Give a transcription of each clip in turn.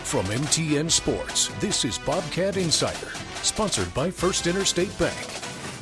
From MTN Sports, this is Bobcat Insider, sponsored by First Interstate Bank.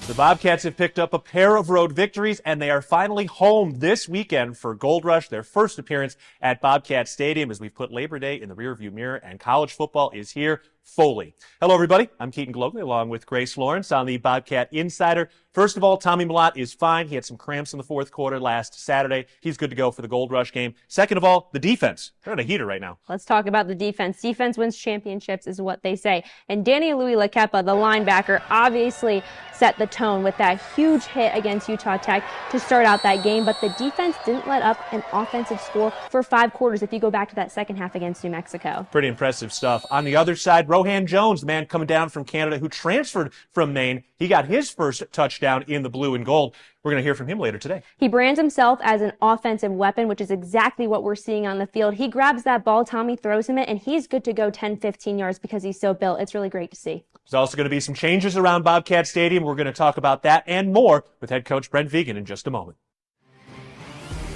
The Bobcats have picked up a pair of road victories, and they are finally home this weekend for Gold Rush, their first appearance at Bobcat Stadium as we've put Labor Day in the rearview mirror, and college football is here fully. Hello, everybody. I'm Keaton Glogly, along with Grace Lawrence on the Bobcat Insider. First of all, Tommy Mellott is fine. He had some cramps in the fourth quarter last Saturday. He's good to go for the Gold Rush game. Second of all, the defense. They're in a heater right now. Let's talk about the defense. Defense wins championships is what they say. And Danny Louis-Lakepa, the linebacker, obviously set the tone with that huge hit against Utah Tech to start out that game. But the defense didn't let up an offensive score for 5 quarters if you go back to that second half against New Mexico. Pretty impressive stuff. On the other side, Rohan Jones, the man coming down from Canada who transferred from Maine. He got his first touchdown in the blue and gold. We're going to hear from him later today. He brands himself as an offensive weapon, which is exactly what we're seeing on the field. He grabs that ball, Tommy throws him it, and he's good to go 10, 15 yards because he's so built. It's really great to see. There's also going to be some changes around Bobcat Stadium. We're going to talk about that and more with head coach Brent Vigen in just a moment.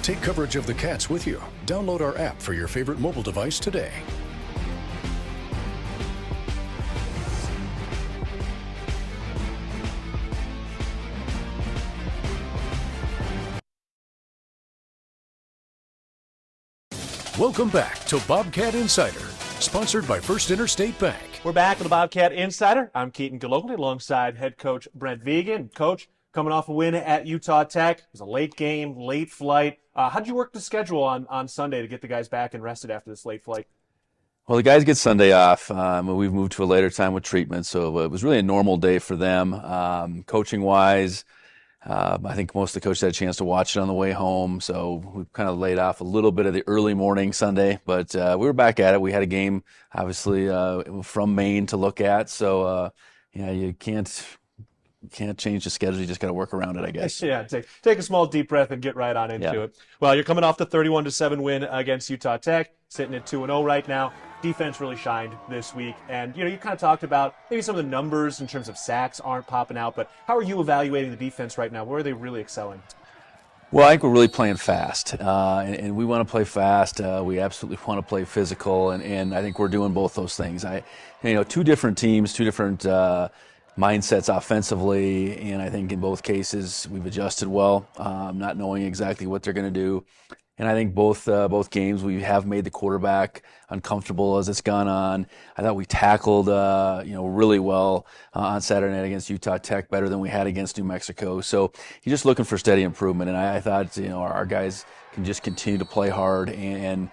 Take coverage of the Cats with you. Download our app for your favorite mobile device today. Welcome back to Bobcat Insider, sponsored by First Interstate Bank. We're back with the Bobcat Insider. I'm Keaton Glogly alongside head coach Brent Vigen. Coach, coming off a win at Utah Tech. It was a late game, late flight. How'd you work the schedule on Sunday to get the guys back and rested after this late flight? Well, the guys get Sunday off. We've moved to a later time with treatment, so it was really a normal day for them. Coaching-wise, I think most of the coaches had a chance to watch it on the way home, so we kind of laid off a little bit of the early morning Sunday, but we were back at it. We had a game, obviously, from Maine to look at, so you can't change the schedule. You just got to work around it, I guess. Yeah, take a small deep breath and get right on into it. Well, you're coming off the 31-7 win against Utah Tech, sitting at 2-0 right now. Defense really shined this week, and you kind of talked about maybe some of the numbers in terms of sacks aren't popping out, but how are you evaluating the defense right now? Where are they really excelling? Well, I think we're really playing fast, and we want to play fast. We absolutely want to play physical, and I think we're doing both those things. Two different teams, two different mindsets offensively, and I think in both cases we've adjusted well, not knowing exactly what they're going to do. And I think both games we have made the quarterback uncomfortable as it's gone on. I thought we tackled really well on Saturday night against Utah Tech, better than we had against New Mexico. So you're just looking for steady improvement, and I thought our guys can just continue to play hard and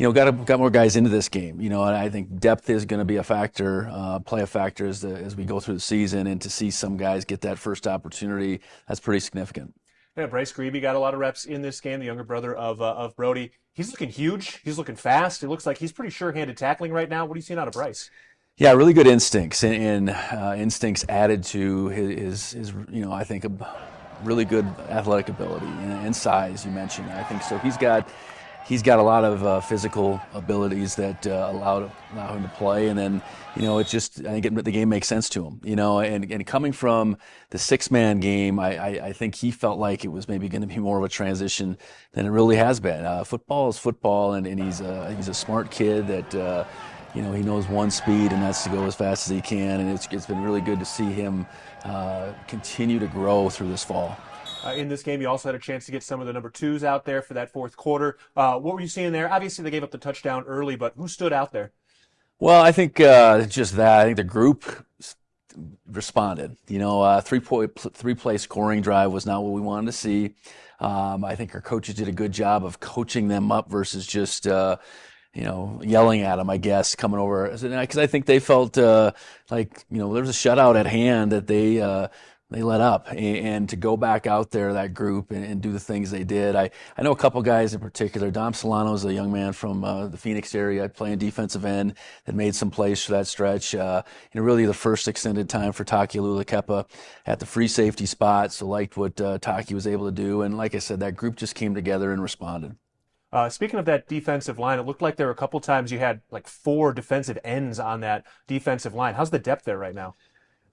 got more guys into this game. And I think depth is going to be a factor, play a factor as we go through the season, and to see some guys get that first opportunity, that's pretty significant. Yeah, Bryce Grebe got a lot of reps in this game, the younger brother of Brody. He's looking huge. He's looking fast. It looks like he's pretty sure-handed tackling right now. What are you seeing out of Bryce? Yeah, really good instincts, and instincts added to his I think a really good athletic ability and size. You mentioned, I think so. He's got a lot of physical abilities that allow him to play, and then I think the game makes sense to him. And coming from the 6-man game, I think he felt like it was maybe going to be more of a transition than it really has been. Football is football, and he's a smart kid that he knows one speed, and that's to go as fast as he can. And it's been really good to see him continue to grow through this fall. In this game, you also had a chance to get some of the number 2s out there for that fourth quarter. What were you seeing there? Obviously, they gave up the touchdown early, but who stood out there? Well, I think just that. I think the group responded. Three-play scoring drive was not what we wanted to see. I think our coaches did a good job of coaching them up versus just yelling at them, I guess, coming over. Because I think they felt like there was a shutout at hand that they let up, and to go back out there, that group, and do the things they did. I know a couple guys in particular. Dom Solano is a young man from the Phoenix area playing defensive end that made some plays for that stretch. Really the first extended time for Taki Louis-Lakepa at the free safety spot, so liked what Taki was able to do. And like I said, that group just came together and responded. Speaking of that defensive line, it looked like there were a couple times you had like 4 defensive ends on that defensive line. How's the depth there right now?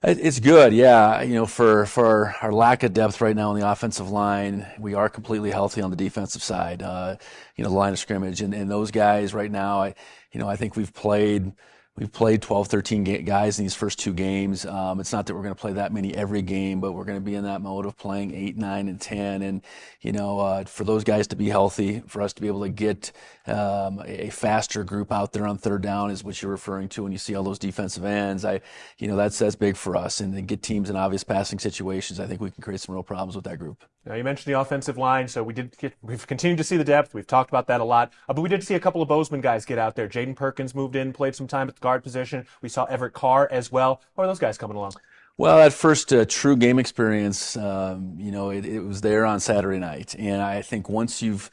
It's good, yeah. For our lack of depth right now on the offensive line, we are completely healthy on the defensive side. The line of scrimmage and those guys right now, I think we've played 12, 13 guys in these first 2 games. It's not that we're going to play that many every game, but we're going to be in that mode of playing 8, 9, and 10. And for those guys to be healthy, for us to be able to get a faster group out there on third down is what you're referring to when you see all those defensive ends. That's big for us, and to get teams in obvious passing situations, I think we can create some real problems with that group. Now, you mentioned the offensive line, so we've continued to see the depth. We've talked about that a lot, but we did see a couple of Bozeman guys get out there. Jaden Perkins moved in, played some time at the guard position. We saw Everett Carr as well. How are those guys coming along? Well, that first true game experience, it was there on Saturday night, and I think once you've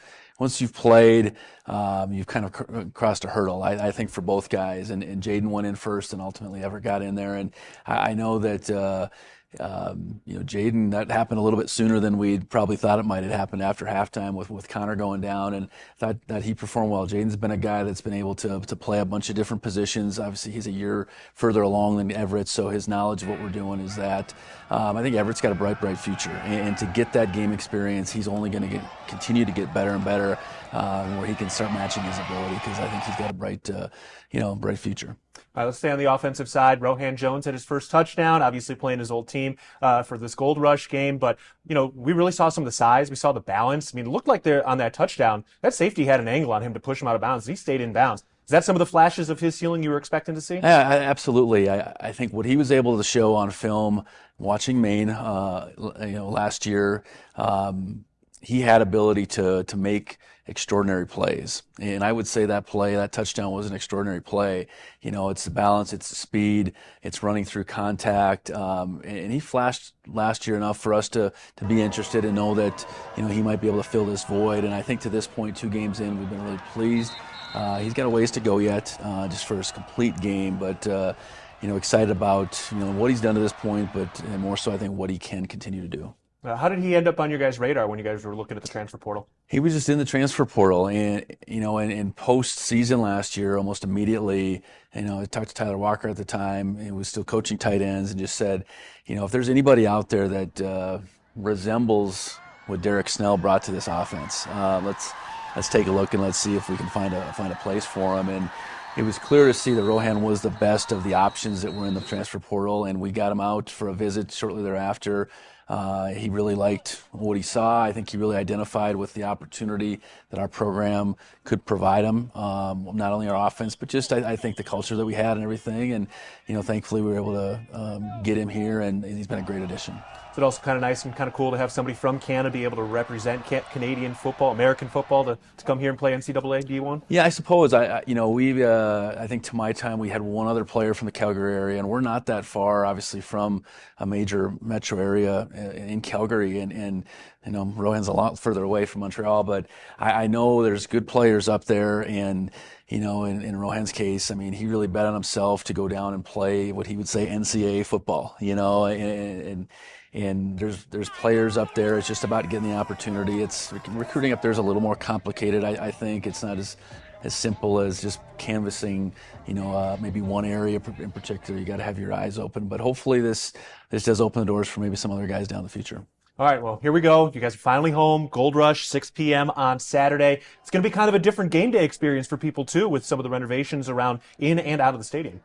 played, you've kind of crossed a hurdle. I think for both guys, and Jaden went in first, and ultimately Everett got in there, and I know that. Jaden, that happened a little bit sooner than we probably thought it might have happened after halftime with Connor going down, and thought that he performed well. Jaden's been a guy that's been able to play a bunch of different positions. Obviously, he's a year further along than Everett, so his knowledge of what we're doing is that. I think Everett's got a bright future, and to get that game experience, he's only going to continue to get better and better, where he can start matching his ability, because I think he's got a bright future. All right, let's stay on the offensive side. Rohan Jones had his first touchdown, obviously playing his old team for this Gold Rush game. But, we really saw some of the size. We saw the balance. I mean, it looked like on that touchdown, that safety had an angle on him to push him out of bounds. He stayed in bounds. Is that some of the flashes of his ceiling you were expecting to see? Yeah, absolutely. I think what he was able to show on film, watching Maine, last year, he had ability to make extraordinary plays. And I would say that touchdown was an extraordinary play. It's the balance, it's the speed, it's running through contact. And he flashed last year enough for us to be interested and know that, he might be able to fill this void. And I think to this point, 2 games in, we've been really pleased. He's got a ways to go yet, just for his complete game, but, excited about, what he's done to this point, but more so I think what he can continue to do. How did he end up on your guys' radar when you guys were looking at the transfer portal? He was just in the transfer portal, and in post-season last year, almost immediately, I talked to Tyler Walker at the time, and was still coaching tight ends, and just said, if there's anybody out there that resembles what Derek Snell brought to this offense, let's take a look and let's see if we can find a place for him. And it was clear to see that Rohan was the best of the options that were in the transfer portal, and we got him out for a visit shortly thereafter. He really liked what he saw. I think he really identified with the opportunity that our program could provide him, not only our offense, but just I think the culture that we had and everything. And, thankfully we were able to get him here, and he's been a great addition. Is it also kind of nice and kind of cool to have somebody from Canada be able to represent Canadian football, American football, to come here and play NCAA D1? Yeah, I suppose. I think to my time we had one other player from the Calgary area, and we're not that far, obviously, from a major metro area in Calgary, and Rohan's a lot further away from Montreal, but I know there's good players up there, and in Rohan's case, I mean, he really bet on himself to go down and play what he would say NCAA football, and there's players up there. It's just about getting the opportunity. It's recruiting up there is a little more complicated. I think it's not as simple as just canvassing, maybe one area in particular. You got to have your eyes open. But hopefully this does open the doors for maybe some other guys down in the future. All right, well, here we go. You guys are finally home. Gold Rush, 6 p.m. on Saturday. It's going to be kind of a different game day experience for people, too, with some of the renovations around in and out of the stadium.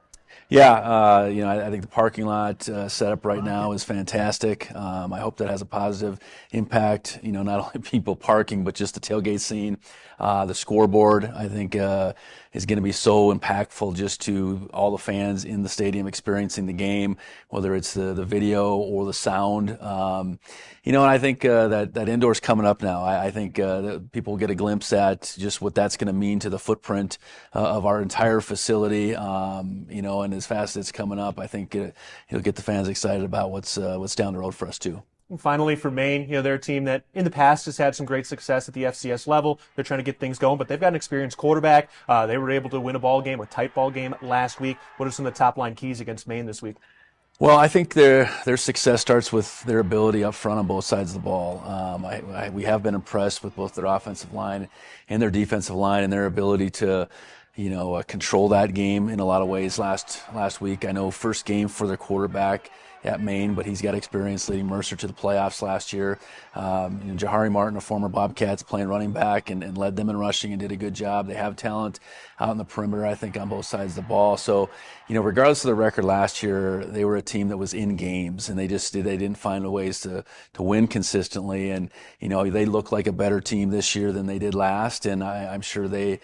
Yeah, I think the parking lot setup right now is fantastic. I hope that has a positive impact, not only people parking, but just the tailgate scene. The scoreboard, I think, is going to be so impactful just to all the fans in the stadium experiencing the game, whether it's the video or the sound. And I think that indoor's coming up now. I think that people get a glimpse at just what that's going to mean to the footprint of our entire facility. And as fast as it's coming up, I think it'll get the fans excited about what's down the road for us too. And finally, for Maine, they're a team that in the past has had some great success at the FCS level. They're trying to get things going, but they've got an experienced quarterback. They were able to win a tight ball game last week. What are some of the top line keys against Maine this week? Well, I think their success starts with their ability up front on both sides of the ball. We have been impressed with both their offensive line and their defensive line, and their ability to control that game in a lot of ways last week. I know first game for their quarterback at Maine, but he's got experience leading Mercer to the playoffs last year. Jahari Martin, a former Bobcats, playing running back and led them in rushing and did a good job. They have talent out in the perimeter, I think, on both sides of the ball. So, regardless of the record last year, they were a team that was in games, and they didn't find ways to win consistently. And, they look like a better team this year than they did last, and I'm sure they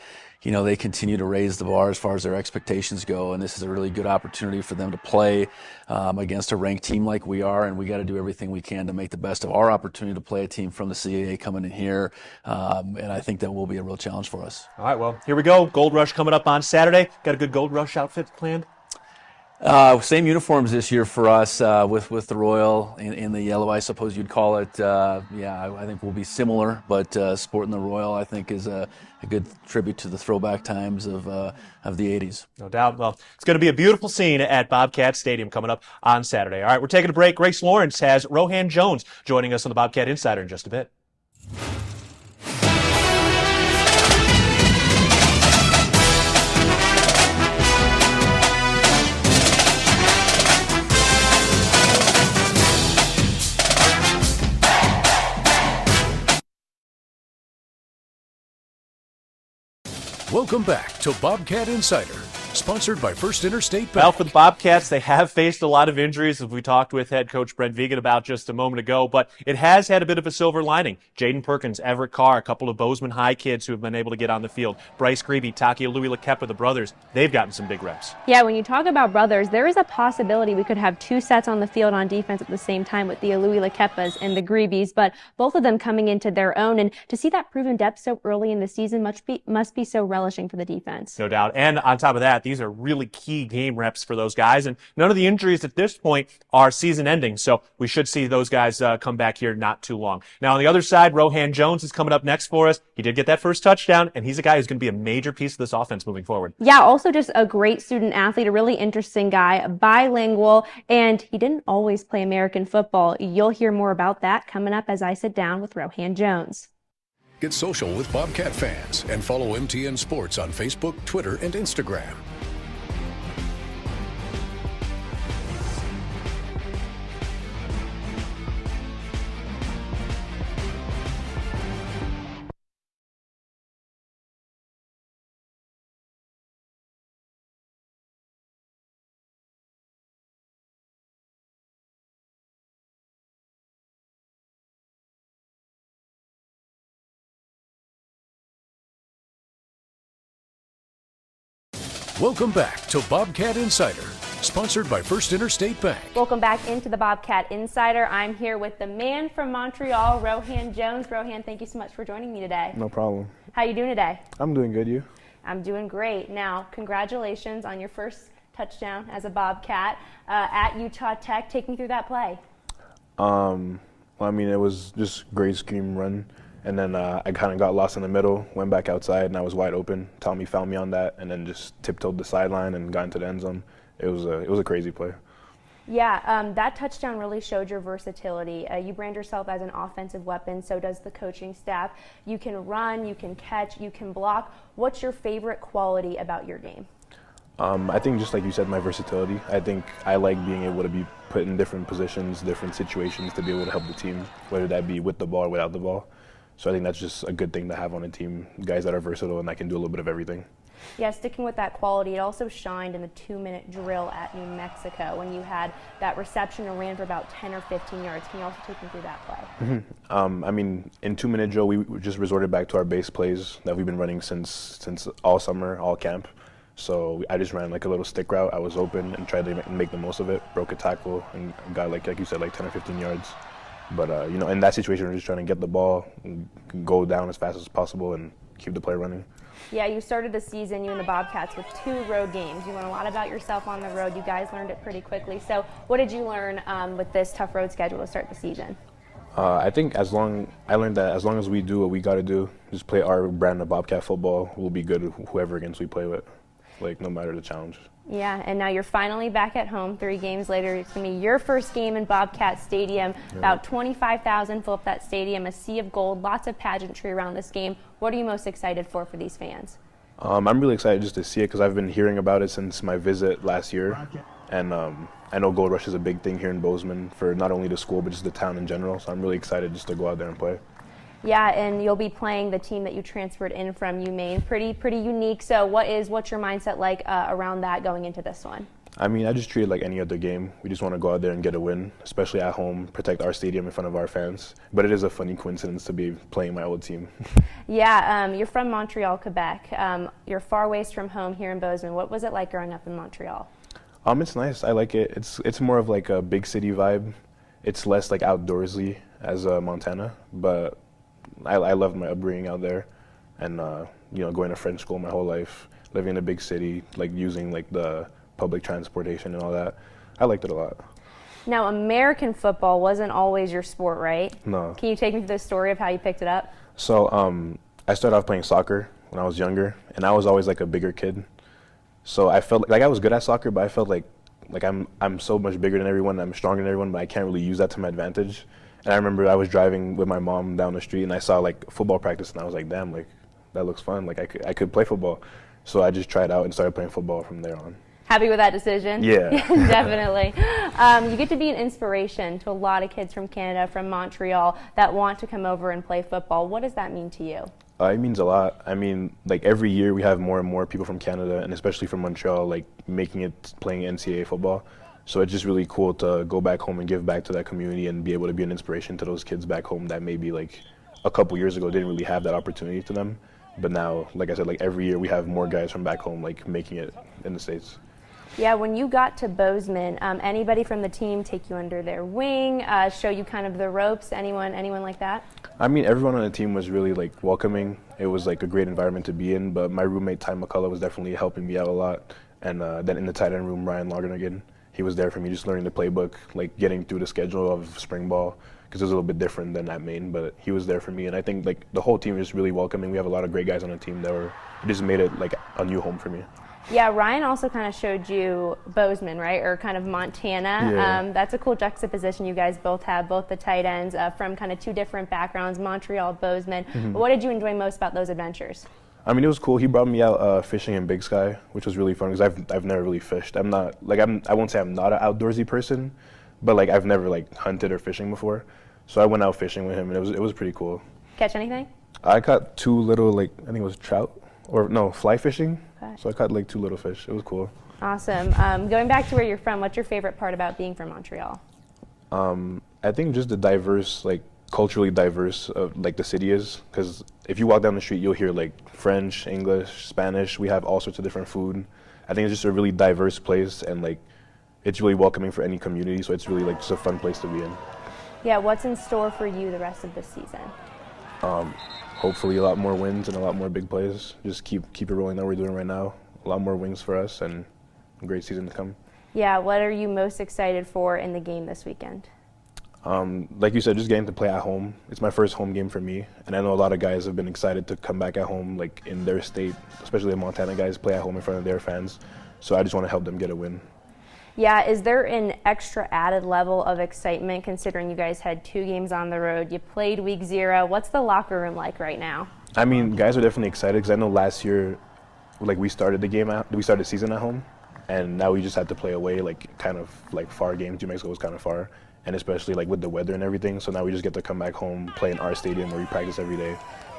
continue to raise the bar as far as their expectations go, and this is a really good opportunity for them to play against a ranked team like we are, and we got to do everything we can to make the best of our opportunity to play a team from the CAA coming in here, and I think that will be a real challenge for us. All right, well, here we go. Gold Rush coming up on Saturday. Got a good Gold Rush outfit planned? Same uniforms this year for us with the Royal in the yellow, I suppose you'd call it. I think we'll be similar, but sporting the Royal, I think, is a good tribute to the throwback times of the 80s. No doubt. Well, it's going to be a beautiful scene at Bobcat Stadium coming up on Saturday. All right, we're taking a break. Grace Lawrence has Rohan Jones joining us on the Bobcat Insider in just a bit. Welcome back to Bobcat Insider, sponsored by First Interstate Bank. Well, for the Bobcats, they have faced a lot of injuries, as we talked with head coach Brent Vigen about just a moment ago, but it has had a bit of a silver lining. Jaden Perkins, Everett Carr, a couple of Bozeman High kids who have been able to get on the field. Bryce Grebe, Taki Louie-Lakepa, the brothers, they've gotten some big reps. Yeah, when you talk about brothers, there is a possibility we could have two sets on the field on defense at the same time with the Louie-Lakepas and the Grebes, but both of them coming into their own, and to see that proven depth so early in the season must be so relishing for the defense. No doubt. And on top of that, these are really key game reps for those guys, and none of the injuries at this point are season ending, so we should see those guys come back here not too long. Now on the other side, Rohan Jones is coming up next for us. He did get that first touchdown, and he's a guy who's going to be a major piece of this offense moving forward. Yeah, also just a great student athlete, a really interesting guy, bilingual, and he didn't always play American football. You'll hear more about that coming up as I sit down with Rohan Jones. Get social with Bobcat fans and follow MTN Sports on Facebook, Twitter, and Instagram. Welcome back to Bobcat Insider, sponsored by First Interstate Bank. Welcome back into the Bobcat Insider. I'm here with the man from Montreal, Rohan Jones. Rohan, thank you so much for joining me today. No problem. How you doing today? I'm doing good, you? I'm doing great. Now, congratulations on your first touchdown as a Bobcat at Utah Tech. Take me through that play. Well, I mean, it was just great scheme run. And then I kind of got lost in the middle, went back outside, and I was wide open. Tommy found me on that, and then just tiptoed the sideline and got into the end zone. It was a crazy play. Yeah, that touchdown really showed your versatility. You brand yourself as an offensive weapon, so does the coaching staff. You can run, you can catch, you can block. What's your favorite quality about your game? I think just like you said, my versatility. I think I like being able to be put in different positions, different situations to be able to help the team, whether that be with the ball or without the ball. So I think that's just a good thing to have on a team, guys that are versatile and that can do a little bit of everything. Yeah, sticking with that quality, it also shined in the 2-minute drill at New Mexico when you had that reception and ran for about 10 or 15 yards. Can you also take me through that play? Mm-hmm. I mean, in 2-minute drill, we just resorted back to our base plays that we've been running since all summer, all camp. So I just ran like a little stick route. I was open and tried to make the most of it, broke a tackle, and got, like you said, like 10 or 15 yards. But, in that situation, we're just trying to get the ball, go down as fast as possible, and keep the play running. Yeah, you started the season, you and the Bobcats, with 2 road games. You learned a lot about yourself on the road. You guys learned it pretty quickly. So what did you learn with this tough road schedule to start the season? I think I learned that as long as we do what we got to do, just play our brand of Bobcat football, we'll be good whoever against we play with, no matter the challenge. Yeah, and now you're finally back at home 3 games later. It's going to be your first game in Bobcat Stadium. Yeah. About 25,000 fill up that stadium, a sea of gold, lots of pageantry around this game. What are you most excited for these fans? I'm really excited just to see it because I've been hearing about it since my visit last year. And I know Gold Rush is a big thing here in Bozeman for not only the school but just the town in general. So I'm really excited just to go out there and play. Yeah, and you'll be playing the team that you transferred in from UMaine. Pretty unique. So what's your mindset like around that going into this one? I mean, I just treat it like any other game. We just want to go out there and get a win, especially at home, protect our stadium in front of our fans. But it is a funny coincidence to be playing my old team. Yeah, you're from Montreal, Quebec. You're far ways from home here in Bozeman. What was it like growing up in Montreal? It's nice. I like it. It's more of like a big city vibe. It's less like outdoorsy as Montana, but I loved my upbringing out there, and going to French school my whole life, living in a big city, like using like the public transportation and all that. I liked it a lot. Now, American football wasn't always your sport, right? No. Can you take me through the story of how you picked it up? So I started off playing soccer when I was younger, and I was always like a bigger kid. So I felt like I was good at soccer, but I felt like I'm so much bigger than everyone, I'm stronger than everyone, but I can't really use that to my advantage. And I remember I was driving with my mom down the street, and I saw like football practice, and I was like, damn, like that looks fun. Like I could play football. So I just tried out and started playing football from there on. Happy with that decision? Yeah. Definitely. You get to be an inspiration to a lot of kids from Canada, from Montreal, that want to come over and play football. What does that mean to you? It means a lot. I mean, like every year we have more and more people from Canada, and especially from Montreal, like making it playing NCAA football. So it's just really cool to go back home and give back to that community and be able to be an inspiration to those kids back home that maybe like a couple years ago didn't really have that opportunity to them. But now, like I said, like every year we have more guys from back home like making it in the States. Yeah, when you got to Bozeman, anybody from the team take you under their wing, show you kind of the ropes? Anyone like that? I mean, everyone on the team was really like welcoming. It was like a great environment to be in. But my roommate Ty McCullough was definitely helping me out a lot. And then in the tight end room, Ryan Lonergan, he was there for me, just learning the playbook, like getting through the schedule of spring ball, because it was a little bit different than at Maine. But he was there for me, and I think like the whole team is really welcoming. We have a lot of great guys on the team it just made it like a new home for me. Yeah, Ryan also kind of showed you Bozeman, right, or kind of Montana. Yeah. That's a cool juxtaposition you guys both have, both the tight ends from kind of two different backgrounds, Montreal, Bozeman. Mm-hmm. What did you enjoy most about those adventures? I mean, it was cool. He brought me out fishing in Big Sky, which was really fun because I've never really fished. I won't say I'm not an outdoorsy person, but like I've never like hunted or fishing before. So I went out fishing with him, and it was pretty cool. Catch anything? I caught two little I think it was trout, or no, fly fishing. Okay. So I caught like two little fish. It was cool. Awesome. Going back to where you're from, what's your favorite part about being from Montreal? I think just the diverse, like culturally diverse of like the city is, because if you walk down the street, you'll hear like French, English, Spanish. We have all sorts of different food. I think it's just a really diverse place, and like it's really welcoming for any community. So it's really like just a fun place to be in. Yeah, what's in store for you the rest of the season? Hopefully a lot more wins and a lot more big plays. Just keep it rolling that we're doing right now. A lot more wins for us and a great season to come. Yeah, what are you most excited for in the game this weekend? Like you said, just getting to play at home. It's my first home game for me, and I know a lot of guys have been excited to come back at home, like in their state, especially the Montana guys play at home in front of their fans. So I just want to help them get a win. Yeah, is there an extra added level of excitement considering you guys had 2 games on the road? You played week 0. What's the locker room like right now? I mean, guys are definitely excited because I know last year, like we started the season at home, and now we just had to play away, like kind of like far games. New Mexico was kind of far, and especially like with the weather and everything. So now we just get to come back home, play in our stadium where we practice every day.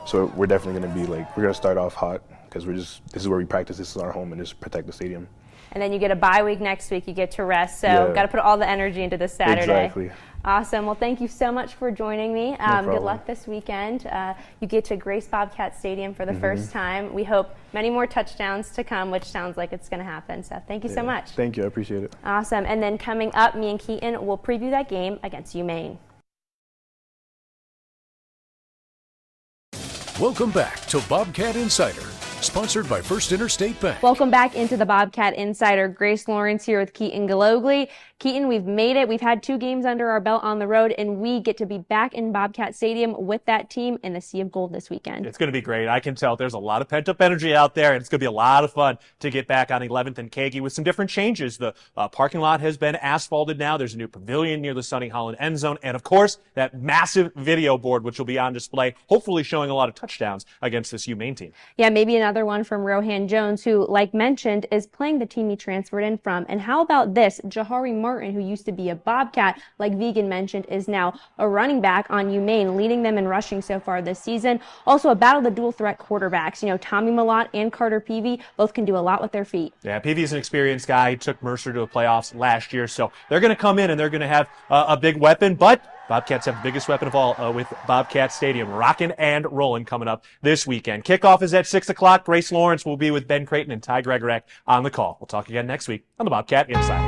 So we're definitely going to be like, we're going to start off hot because this is where we practice, this is our home, and just protect the stadium. And then you get a bye week next week, you get to rest. So Yeah. got to put all the energy into this Saturday. Exactly. Awesome. Well, thank you so much for joining me. Good problem. luck this weekend. You get to grace Bobcat Stadium for the first time. We hope many more touchdowns to come, which sounds like it's going to happen. So thank you so much. Thank you. I appreciate it. Awesome. And then coming up, me and Keaton will preview that game against UMaine. Welcome back to Bobcat Insider, sponsored by First Interstate Bank. Welcome back into the Bobcat Insider. Grace Lawrence here with Keaton Galogly. Keaton, we've made it. We've had 2 games under our belt on the road, and we get to be back in Bobcat Stadium with that team in the Sea of Gold this weekend. It's going to be great. I can tell there's a lot of pent-up energy out there, and it's going to be a lot of fun to get back on 11th and Kagi with some different changes. The parking lot has been asphalted now. There's a new pavilion near the Sonny Holland end zone, and of course, that massive video board, which will be on display, hopefully showing a lot of touchdowns against this UMaine team. Yeah, maybe another one from Rohan Jones, who, like mentioned, is playing the team he transferred in from. And how about this? Jahari Martin, who used to be a Bobcat, like Vegan mentioned, is now a running back on UMaine, leading them in rushing so far this season. Also, a battle of the dual threat quarterbacks. You know, Tommy Malott and Carter Peavy both can do a lot with their feet. Yeah, Peavy's an experienced guy. He took Mercer to the playoffs last year, so they're going to come in and they're going to have a big weapon, but Bobcats have the biggest weapon of all with Bobcat Stadium rocking and rolling coming up this weekend. Kickoff is at 6 o'clock. Grace Lawrence will be with Ben Creighton and Ty Gregorak on the call. We'll talk again next week on the Bobcat Insider.